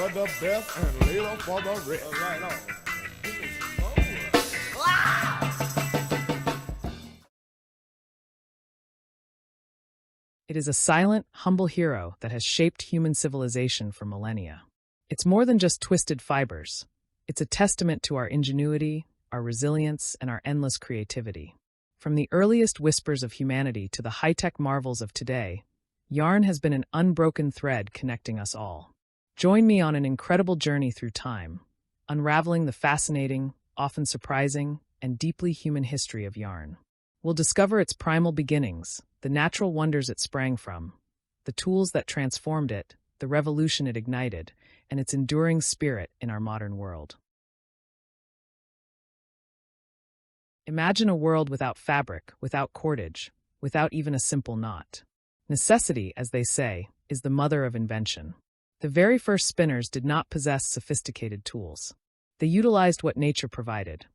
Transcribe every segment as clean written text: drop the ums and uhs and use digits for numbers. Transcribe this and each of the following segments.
for the best and later for the rest. Right on. It is a silent, humble hero that has shaped human civilization for millennia. It's more than just twisted fibers. It's a testament to our ingenuity, our resilience, and our endless creativity. From the earliest whispers of humanity to the high-tech marvels of today, yarn has been an unbroken thread connecting us all. Join me on an incredible journey through time, unraveling the fascinating, often surprising, and deeply human history of yarn. We'll discover its primal beginnings, the natural wonders it sprang from, the tools that transformed it, the revolution it ignited, and its enduring spirit in our modern world. Imagine a world without fabric, without cordage, without even a simple knot. Necessity, as they say, is the mother of invention. The very first spinners did not possess sophisticated tools. They utilized what nature provided,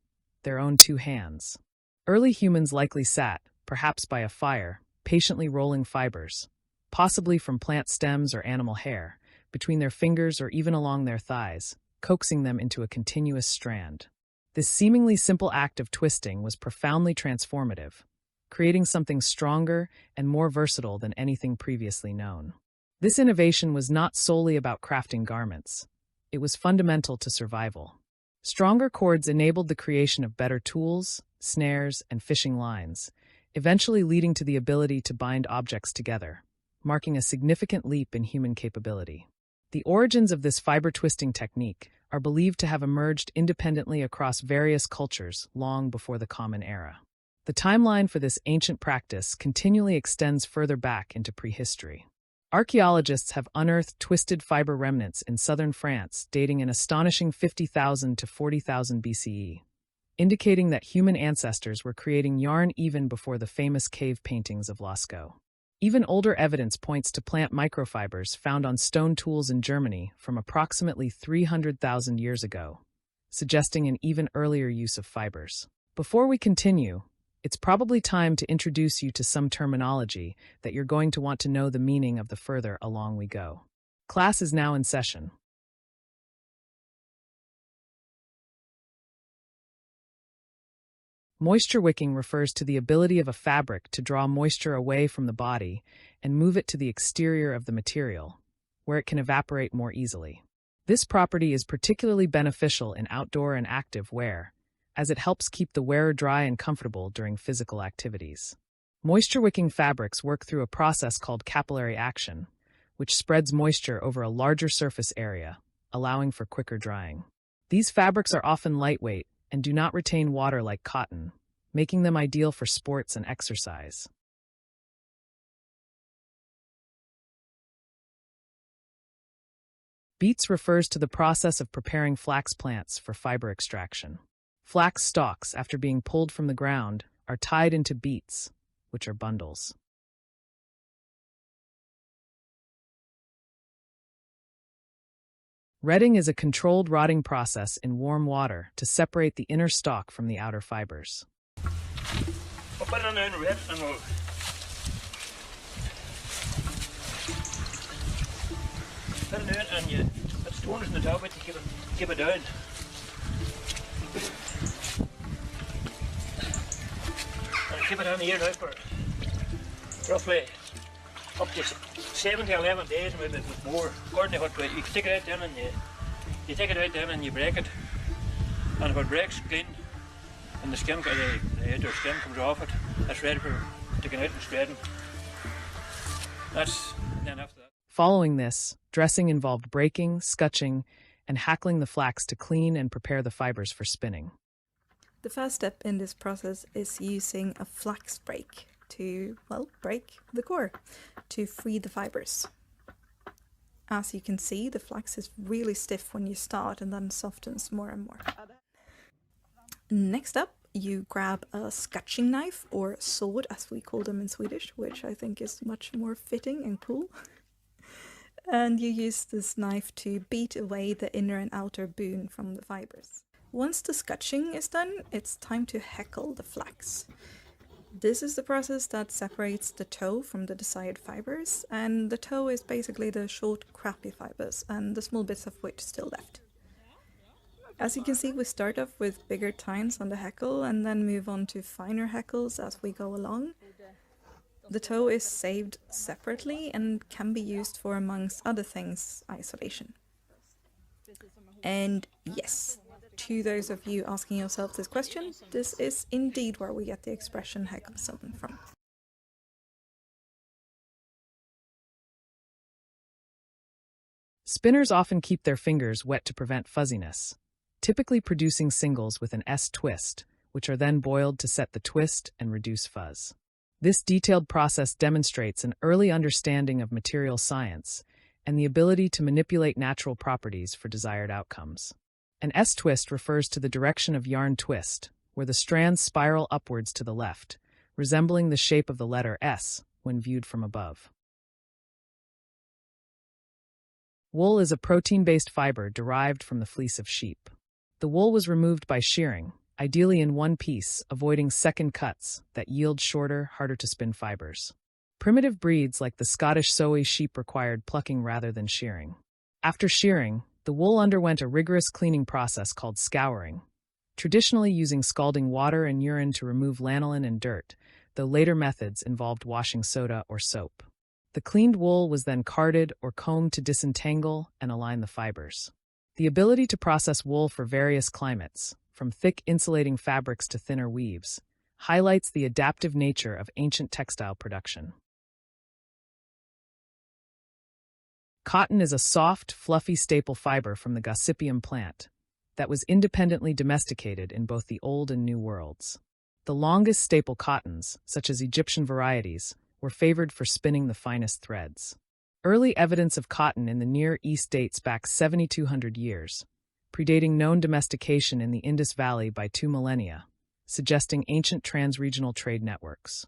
their own two hands. Early humans likely sat, perhaps by a fire, patiently rolling fibers, possibly from plant stems or animal hair, between their fingers or even along their thighs, coaxing them into a continuous strand. This seemingly simple act of twisting was profoundly transformative, creating something stronger and more versatile than anything previously known. This innovation was not solely about crafting garments. It was fundamental to survival. Stronger cords enabled the creation of better tools, snares, and fishing lines, eventually leading to the ability to bind objects together, marking a significant leap in human capability. The origins of this fiber twisting technique are believed to have emerged independently across various cultures long before the Common Era. The timeline for this ancient practice continually extends further back into prehistory. Archaeologists have unearthed twisted fiber remnants in southern France dating an astonishing 50,000 to 40,000 BCE, indicating that human ancestors were creating yarn even before the famous cave paintings of Lascaux. Even older evidence points to plant microfibers found on stone tools in Germany from approximately 300,000 years ago, suggesting an even earlier use of fibers. Before we continue, it's probably time to introduce you to some terminology that you're going to want to know the meaning of the further along we go. Class is now in session. Moisture wicking refers to the ability of a fabric to draw moisture away from the body and move it to the exterior of the material, where it can evaporate more easily. This property is particularly beneficial in outdoor and active wear, as it helps keep the wearer dry and comfortable during physical activities. Moisture-wicking fabrics work through a process called capillary action, which spreads moisture over a larger surface area, allowing for quicker drying. These fabrics are often lightweight and do not retain water like cotton, making them ideal for sports and exercise. Beats refers to the process of preparing flax plants for fiber extraction. Flax stalks, after being pulled from the ground, are tied into beats, which are bundles. Retting is a controlled rotting process in warm water to separate the inner stalk from the outer fibers. I'll put it on the red and we'll put it down and you put stones in the top of it to keep it down. And keep it on here now for roughly up to 7 to 11 days, maybe more, according to what you take it out then and you take it out then and you break it, and if it breaks clean and the skin, the outer skin comes off it, that's ready for taking out and shredding. That's then after that. Following this, dressing involved breaking, scutching, and hackling the flax to clean and prepare the fibers for spinning. The first step in this process is using a flax break to, well, break the core to free the fibers. As you can see, the flax is really stiff when you start and then softens more and more. Next up, you grab a scutching knife, or sword as we call them in Swedish, which I think is much more fitting and cool. And you use this knife to beat away the inner and outer boon from the fibers. Once the scutching is done, it's time to heckle the flax. This is the process that separates the tow from the desired fibers, and the tow is basically the short, crappy fibers and the small bits of which still left. As you can see, we start off with bigger tines on the heckle and then move on to finer heckles as we go along. The tow is saved separately and can be used for, amongst other things, isolation. And yes, to those of you asking yourself this question, this is indeed where we get the expression heckle sewn from. Spinners often keep their fingers wet to prevent fuzziness, typically producing singles with an S twist, which are then boiled to set the twist and reduce fuzz. This detailed process demonstrates an early understanding of material science and the ability to manipulate natural properties for desired outcomes. An S-twist refers to the direction of yarn twist, where the strands spiral upwards to the left, resembling the shape of the letter S when viewed from above. Wool is a protein-based fiber derived from the fleece of sheep. The wool was removed by shearing, ideally in one piece, avoiding second cuts that yield shorter, harder-to-spin fibers. Primitive breeds like the Scottish Soay sheep required plucking rather than shearing. After shearing, the wool underwent a rigorous cleaning process called scouring, traditionally using scalding water and urine to remove lanolin and dirt, though later methods involved washing soda or soap. The cleaned wool was then carded or combed to disentangle and align the fibers. The ability to process wool for various climates, from thick insulating fabrics to thinner weaves, highlights the adaptive nature of ancient textile production. Cotton is a soft, fluffy staple fiber from the Gossypium plant that was independently domesticated in both the Old and New Worlds. The longest staple cottons, such as Egyptian varieties, were favored for spinning the finest threads. Early evidence of cotton in the Near East dates back 7,200 years, predating known domestication in the Indus Valley by 2 millennia, suggesting ancient trans-regional trade networks.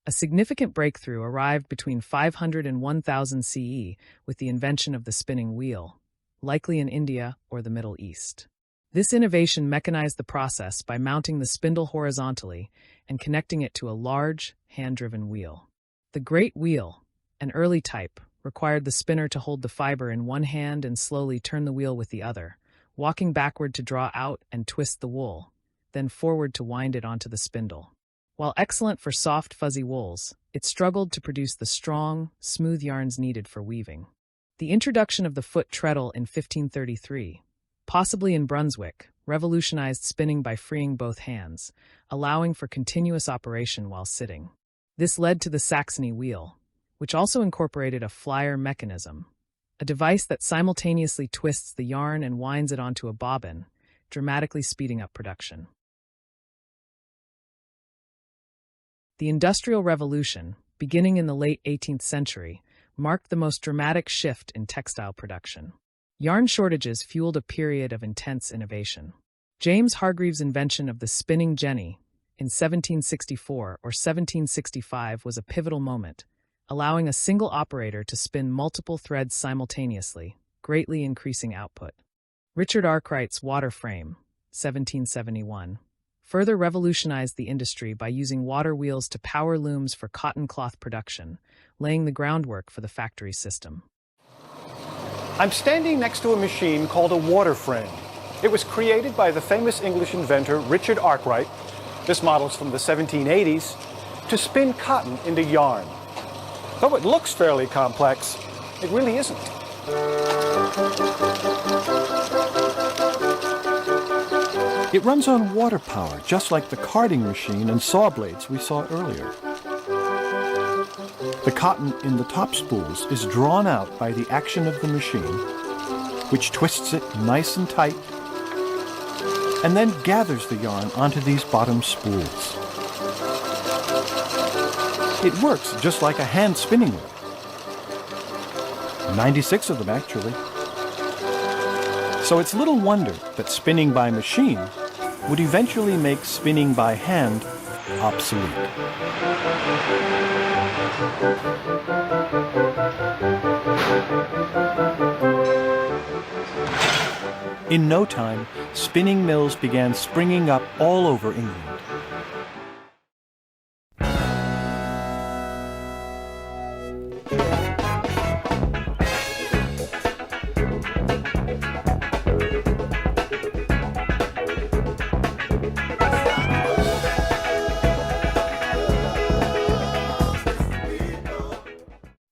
A significant breakthrough arrived between 500 and 1000 CE with the invention of the spinning wheel, likely in India or the Middle East. This innovation mechanized the process by mounting the spindle horizontally and connecting it to a large, hand-driven wheel. The great wheel, an early type, required the spinner to hold the fiber in one hand and slowly turn the wheel with the other, walking backward to draw out and twist the wool, then forward to wind it onto the spindle. While excellent for soft, fuzzy wools, it struggled to produce the strong, smooth yarns needed for weaving. The introduction of the foot treadle in 1533, possibly in Brunswick, revolutionized spinning by freeing both hands, allowing for continuous operation while sitting. This led to the Saxony wheel, which also incorporated a flyer mechanism, a device that simultaneously twists the yarn and winds it onto a bobbin, dramatically speeding up production. The Industrial Revolution, beginning in the late 18th century, marked the most dramatic shift in textile production. Yarn shortages fueled a period of intense innovation. James Hargreaves' invention of the spinning jenny in 1764 or 1765 was a pivotal moment, allowing a single operator to spin multiple threads simultaneously, greatly increasing output. Richard Arkwright's water frame, 1771, further revolutionized the industry by using water wheels to power looms for cotton cloth production, laying the groundwork for the factory system. I'm standing next to a machine called a water frame. It was created by the famous English inventor Richard Arkwright, this model's from the 1780s, to spin cotton into yarn. Though it looks fairly complex, it really isn't. It runs on water power, just like the carding machine and saw blades we saw earlier. The cotton in the top spools is drawn out by the action of the machine, which twists it nice and tight, and then gathers the yarn onto these bottom spools. It works just like a hand spinning wheel. 96 of them, actually. So it's little wonder that spinning by machine would eventually make spinning by hand obsolete. In no time, spinning mills began springing up all over England.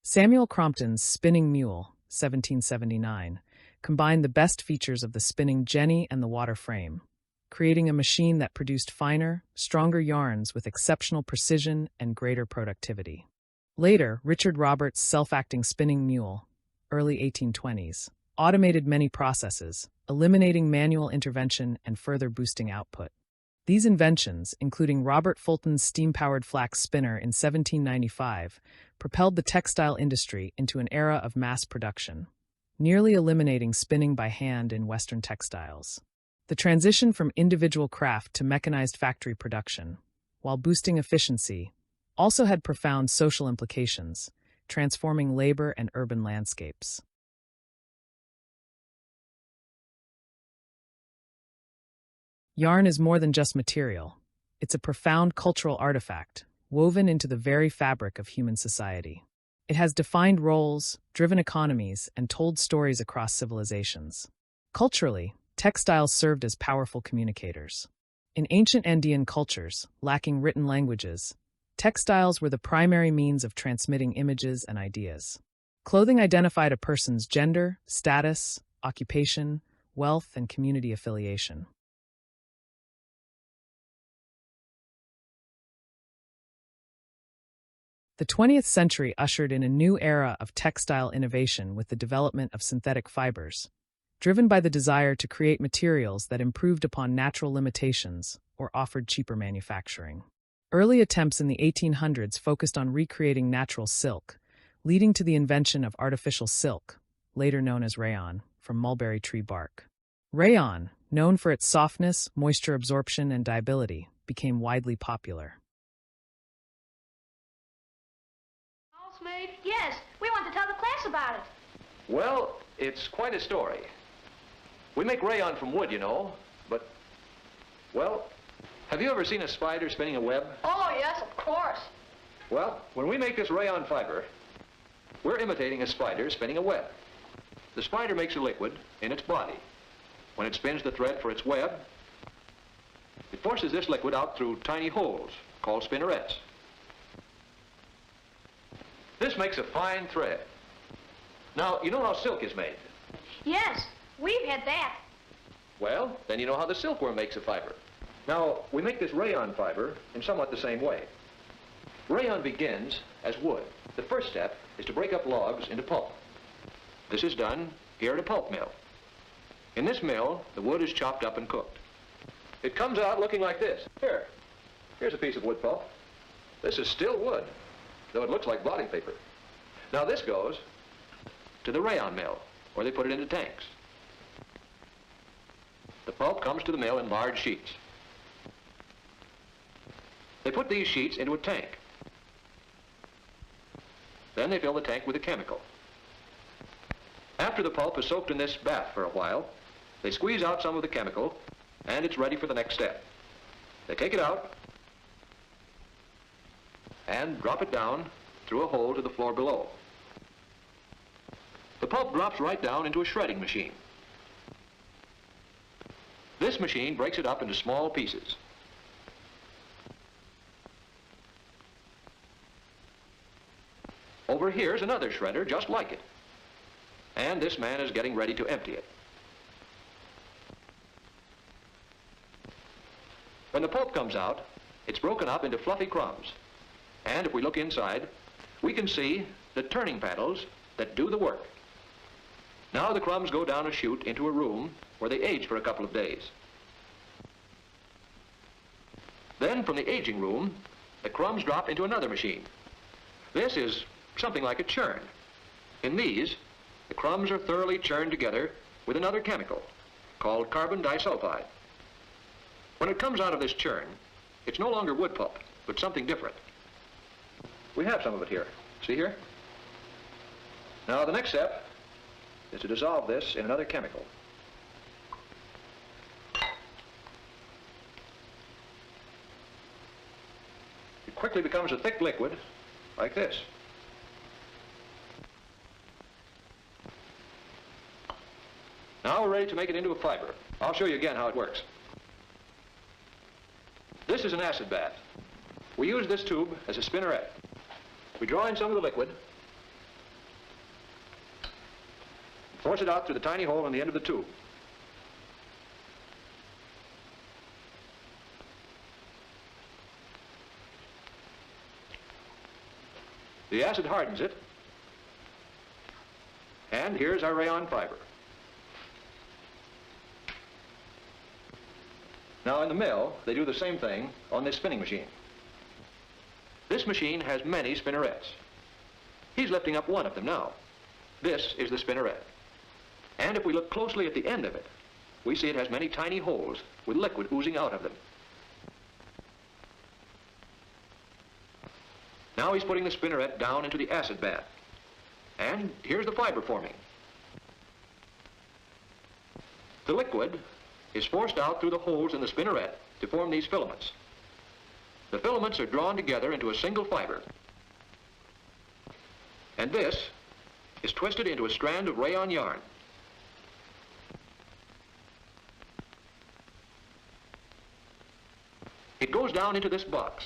Samuel Crompton's spinning mule, 1779, combined the best features of the spinning jenny and the water frame, creating a machine that produced finer, stronger yarns with exceptional precision and greater productivity. Later, Richard Roberts' self-acting spinning mule, early 1820s, automated many processes, eliminating manual intervention and further boosting output. These inventions, including Robert Fulton's steam-powered flax spinner in 1795, propelled the textile industry into an era of mass production, nearly eliminating spinning by hand in Western textiles. The transition from individual craft to mechanized factory production, while boosting efficiency, also had profound social implications, transforming labor and urban landscapes. Yarn is more than just material. It's a profound cultural artifact, woven into the very fabric of human society. It has defined roles, driven economies, and told stories across civilizations. Culturally, textiles served as powerful communicators. In ancient Andean cultures, lacking written languages, textiles were the primary means of transmitting images and ideas. Clothing identified a person's gender, status, occupation, wealth, and community affiliation. The 20th century ushered in a new era of textile innovation with the development of synthetic fibers, driven by the desire to create materials that improved upon natural limitations or offered cheaper manufacturing. Early attempts in the 1800s focused on recreating natural silk, leading to the invention of artificial silk, later known as rayon, from mulberry tree bark. Rayon, known for its softness, moisture absorption, and dyeability, became widely popular. Yes, we want to tell the class about it. Well, it's quite a story. We make rayon from wood, you know, but, well, have you ever seen a spider spinning a web? Oh, yes, of course. Well, when we make this rayon fiber, we're imitating a spider spinning a web. The spider makes a liquid in its body. When it spins the thread for its web, it forces this liquid out through tiny holes called spinnerets. This makes a fine thread. Now, you know how silk is made? Yes, we've had that. Well, then you know how the silkworm makes a fiber. Now, we make this rayon fiber in somewhat the same way. Rayon begins as wood. The first step is to break up logs into pulp. This is done here at a pulp mill. In this mill, the wood is chopped up and cooked. It comes out looking like this. Here's a piece of wood pulp. This is still wood, though it looks like blotting paper. Now this goes to the rayon mill, where they put it into tanks. The pulp comes to the mill in large sheets. They put these sheets into a tank. Then they fill the tank with a chemical. After the pulp is soaked in this bath for a while, they squeeze out some of the chemical, and it's ready for the next step. They take it out and drop it down through a hole to the floor below. The pulp drops right down into a shredding machine. This machine breaks it up into small pieces. Over here's another shredder just like it. And this man is getting ready to empty it. When the pulp comes out, it's broken up into fluffy crumbs. And if we look inside, we can see the turning paddles that do the work. Now the crumbs go down a chute into a room where they age for a couple of days. Then from the aging room, the crumbs drop into another machine. This is something like a churn. In these, the crumbs are thoroughly churned together with another chemical called carbon disulfide. When it comes out of this churn, it's no longer wood pulp, but something different. We have some of it here. See here? Now the next step is to dissolve this in another chemical. quickly becomes a thick liquid like this. Now we're ready to make it into a fiber. I'll show you again how it works. This is an acid bath. We use this tube as a spinneret. We draw in some of the liquid, force it out through the tiny hole on the end of the tube. The acid hardens it, and here's our rayon fiber. Now in the mill, they do the same thing on this spinning machine. This machine has many spinnerets. He's lifting up one of them now. This is the spinneret. And if we look closely at the end of it, we see it has many tiny holes with liquid oozing out of them. Now he's putting the spinneret down into the acid bath. And here's the fiber forming. The liquid is forced out through the holes in the spinneret to form these filaments. The filaments are drawn together into a single fiber. And this is twisted into a strand of rayon yarn. It goes down into this box.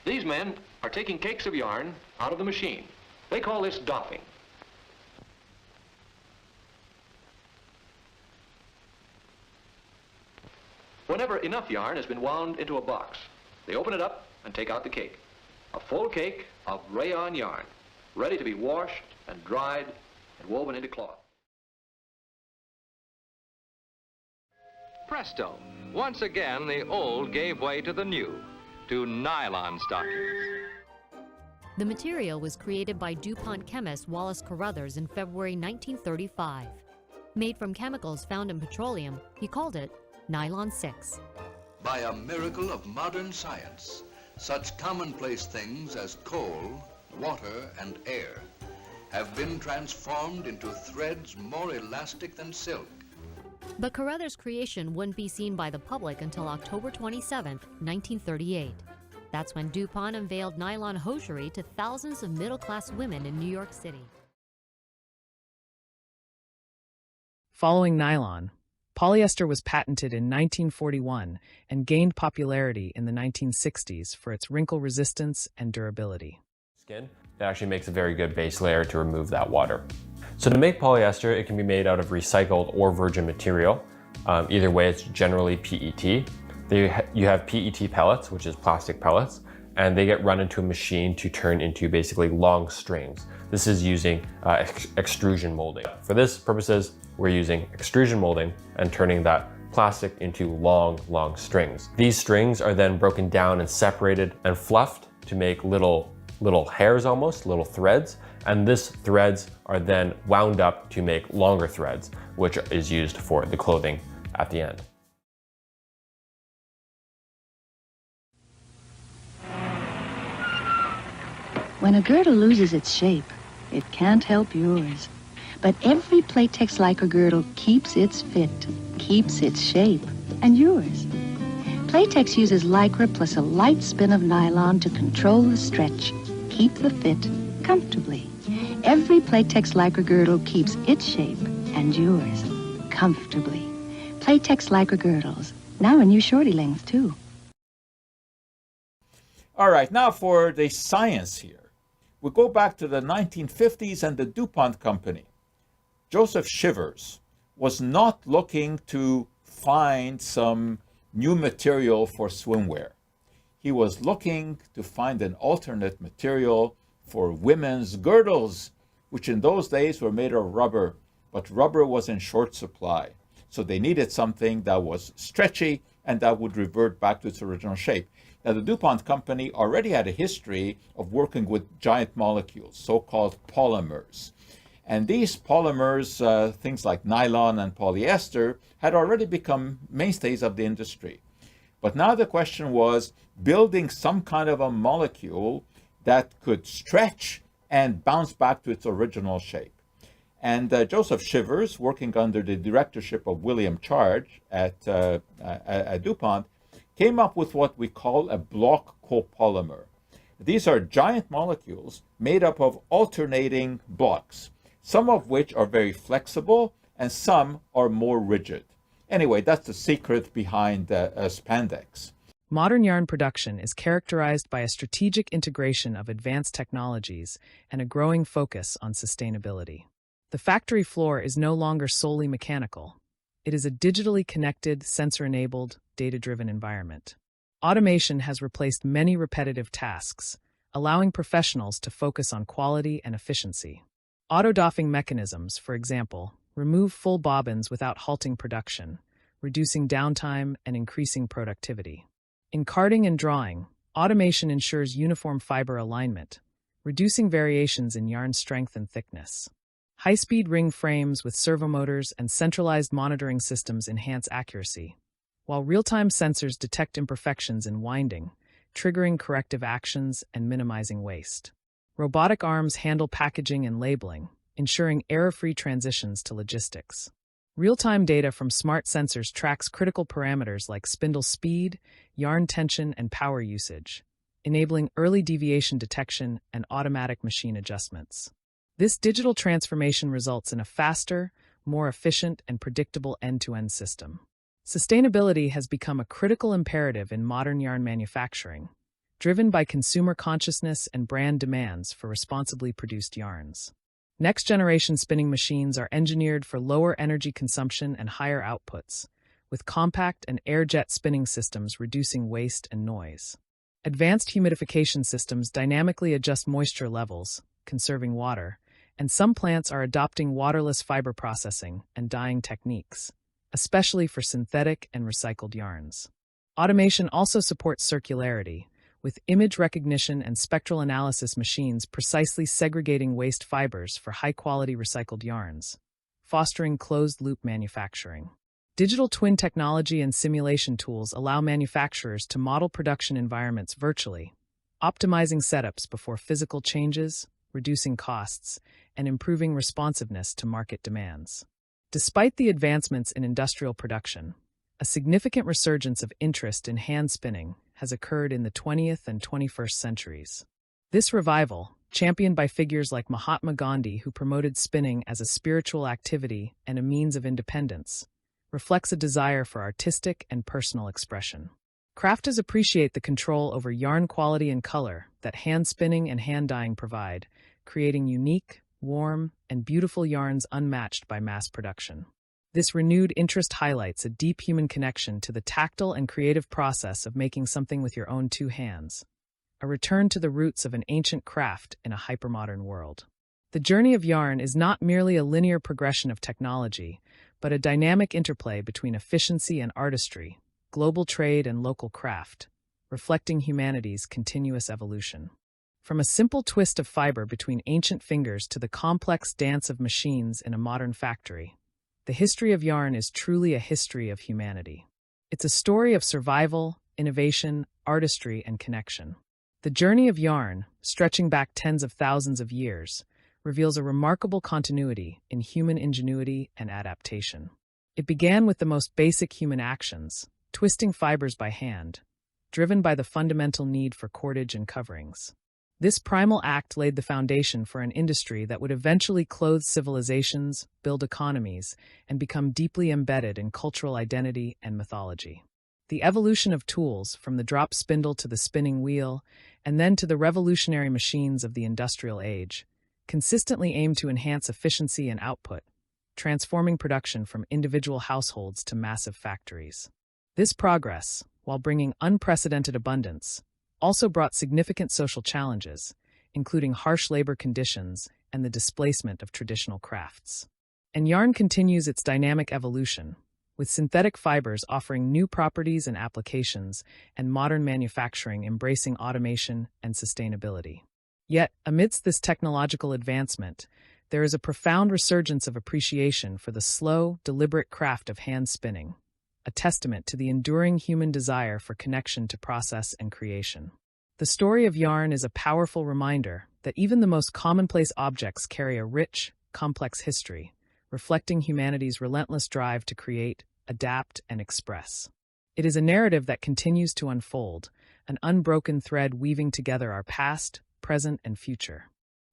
These men are taking cakes of yarn out of the machine. They call this doffing. Whenever enough yarn has been wound into a box, they open it up and take out the cake. A full cake of rayon yarn, ready to be washed and dried and woven into cloth. Presto! Once again, the old gave way to the new, to nylon stockings. The material was created by DuPont chemist Wallace Carruthers in February 1935. Made from chemicals found in petroleum, he called it Nylon 6. By a miracle of modern science, such commonplace things as coal, water, and air have been transformed into threads more elastic than silk. But Carruthers' creation wouldn't be seen by the public until October 27, 1938. That's when DuPont unveiled nylon hosiery to thousands of middle-class women in New York City. Following nylon, polyester was patented in 1941 and gained popularity in the 1960s for its wrinkle resistance and durability. Skin, it actually makes a very good base layer to remove that water. So to make polyester, it can be made out of recycled or virgin material. Either way, it's generally PET. You have PET pellets, which is plastic pellets, and they get run into a machine to turn into basically long strings. This is using extrusion molding. For this purposes, we're using extrusion molding and turning that plastic into long strings. These strings are then broken down and separated and fluffed to make little hairs almost, little threads. And these threads are then wound up to make longer threads, which is used for the clothing at the end. When a girdle loses its shape, it can't help yours. But every Playtex Lycra girdle keeps its fit, keeps its shape, and yours. Playtex uses Lycra plus a light spin of nylon to control the stretch, keep the fit comfortably. Every Playtex Lycra girdle keeps its shape, and yours, comfortably. Playtex Lycra girdles, now in new shorty length, too. All right, now for the science here. We go back to the 1950s and the DuPont company. Joseph Shivers was not looking to find some new material for swimwear. He was looking to find an alternate material for women's girdles, which in those days were made of rubber, but rubber was in short supply. So they needed something that was stretchy and that would revert back to its original shape. Now, the DuPont company already had a history of working with giant molecules, so-called polymers. And these polymers, things like nylon and polyester, had already become mainstays of the industry. But now the question was building some kind of a molecule that could stretch and bounce back to its original shape. And Joseph Shivers, working under the directorship of William Charge at DuPont, came up with what we call a block copolymer. These are giant molecules made up of alternating blocks, some of which are very flexible and some are more rigid. Anyway, that's the secret behind spandex. Modern yarn production is characterized by a strategic integration of advanced technologies and a growing focus on sustainability. The factory floor is no longer solely mechanical. It is a digitally connected, sensor-enabled, data-driven environment. Automation has replaced many repetitive tasks, allowing professionals to focus on quality and efficiency. Auto-doffing mechanisms, for example, remove full bobbins without halting production, reducing downtime and increasing productivity. In carding and drawing, automation ensures uniform fiber alignment, reducing variations in yarn strength and thickness. High-speed ring frames with servomotors and centralized monitoring systems enhance accuracy, while real-time sensors detect imperfections in winding, triggering corrective actions and minimizing waste. Robotic arms handle packaging and labeling, ensuring error-free transitions to logistics. Real-time data from smart sensors tracks critical parameters like spindle speed, yarn tension, and power usage, enabling early deviation detection and automatic machine adjustments. This digital transformation results in a faster, more efficient, and predictable end-to-end system. Sustainability has become a critical imperative in modern yarn manufacturing, driven by consumer consciousness and brand demands for responsibly produced yarns. Next-generation spinning machines are engineered for lower energy consumption and higher outputs, with compact and air-jet spinning systems reducing waste and noise. Advanced humidification systems dynamically adjust moisture levels, conserving water, and some plants are adopting waterless fiber processing and dyeing techniques, especially for synthetic and recycled yarns. Automation also supports circularity, with image recognition and spectral analysis machines precisely segregating waste fibers for high-quality recycled yarns, fostering closed-loop manufacturing. Digital twin technology and simulation tools allow manufacturers to model production environments virtually, optimizing setups before physical changes, reducing costs, and improving responsiveness to market demands. Despite the advancements in industrial production, a significant resurgence of interest in hand spinning has occurred in the 20th and 21st centuries. This revival, championed by figures like Mahatma Gandhi who promoted spinning as a spiritual activity and a means of independence, reflects a desire for artistic and personal expression. Crafters appreciate the control over yarn quality and color that hand spinning and hand dyeing provide, creating unique, warm, and beautiful yarns unmatched by mass production. This renewed interest highlights a deep human connection to the tactile and creative process of making something with your own two hands, a return to the roots of an ancient craft in a hypermodern world. The journey of yarn is not merely a linear progression of technology, but a dynamic interplay between efficiency and artistry, global trade and local craft, reflecting humanity's continuous evolution. From a simple twist of fiber between ancient fingers to the complex dance of machines in a modern factory, the history of yarn is truly a history of humanity. It's a story of survival, innovation, artistry, and connection. The journey of yarn, stretching back tens of thousands of years, reveals a remarkable continuity in human ingenuity and adaptation. It began with the most basic human actions, twisting fibers by hand, driven by the fundamental need for cordage and coverings. This primal act laid the foundation for an industry that would eventually clothe civilizations, build economies, and become deeply embedded in cultural identity and mythology. The evolution of tools, from the drop spindle to the spinning wheel, and then to the revolutionary machines of the industrial age, consistently aimed to enhance efficiency and output, transforming production from individual households to massive factories. This progress, while bringing unprecedented abundance, also brought significant social challenges, including harsh labor conditions and the displacement of traditional crafts. And yarn continues its dynamic evolution, with synthetic fibers offering new properties and applications, and modern manufacturing embracing automation and sustainability. Yet, amidst this technological advancement, there is a profound resurgence of appreciation for the slow, deliberate craft of hand spinning, a testament to the enduring human desire for connection to process and creation. The story of yarn is a powerful reminder that even the most commonplace objects carry a rich, complex history, reflecting humanity's relentless drive to create, adapt, and express. It is a narrative that continues to unfold, an unbroken thread weaving together our past, present, and future.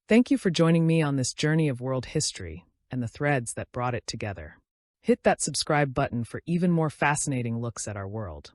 Thank you for joining me on this journey of world history and the threads that brought it together. Hit that subscribe button for even more fascinating looks at our world.